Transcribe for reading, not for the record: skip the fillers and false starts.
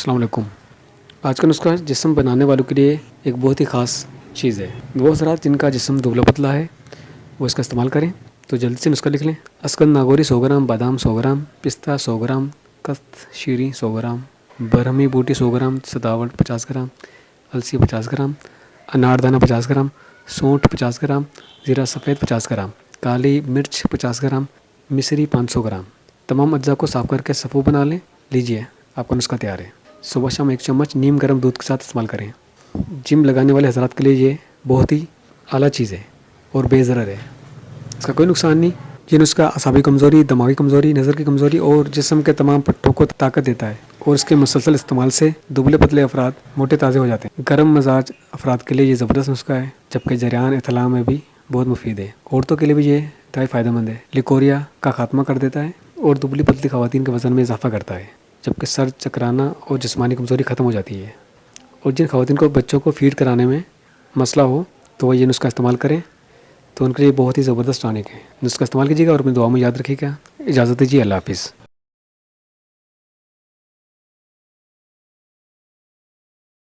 السلام علیکم۔ آج کا نسخہ جسم بنانے والوں کے لیے ایک بہت ہی خاص چیز ہے۔ وہ حضرات جن کا جسم دبلا پتلا ہے وہ اس کا استعمال کریں۔ تو جلدی سے نسخہ لکھ لیں۔ اسکند ناگوری 100 گرام، بادام 100 گرام، پستہ 100 گرام، کست شیری 100 گرام، برہمی بوٹی 100 گرام، سداوٹ 50 گرام، السی 50 گرام، اناردانہ 50 گرام، سونٹ 50 گرام، زیرہ سفید 50 گرام، کالی مرچ 50 گرام، مصری 500 گرام۔ تمام اجزاء کو صاف کر کے صفو بنا لیں۔ لیجئے آپ کا نسخہ تیار ہے۔ صبح شام 1 چمچ نیم گرم دودھ کے ساتھ استعمال کریں۔ جم لگانے والے حضرات کے لیے یہ بہت ہی اعلیٰ چیز ہے اور بے ضرر ہے۔ اس کا کوئی نقصان نہیں۔ یہ نسخہ اعصابی کمزوری، دماغی کمزوری، نظر کی کمزوری اور جسم کے تمام پٹھوں کو طاقت دیتا ہے، اور اس کے مسلسل استعمال سے دبلے پتلے افراد موٹے تازے ہو جاتے ہیں۔ گرم مزاج افراد کے لیے یہ زبردست نسخہ ہے، جبکہ جریان اطلاع میں بھی بہت مفید ہے۔ عورتوں کے لیے بھی یہ انتہائی فائدہ مند ہے۔ لیکوریا کا خاتمہ کر دیتا ہے اور دبلی پتلی خواتین کے وزن میں اضافہ کرتا ہے، جبکہ سر چکرانا اور جسمانی کمزوری ختم ہو جاتی ہے۔ اور جن خواتین کو بچوں کو فیڈ کرانے میں مسئلہ ہو تو وہ یہ نسخہ استعمال کریں، تو ان کے لیے بہت ہی زبردست ٹانک ہے۔ نسخہ استعمال کیجیے گا اور اپنی دعاؤں میں یاد رکھیے گا۔ اجازت دیجیے، اللہ حافظ۔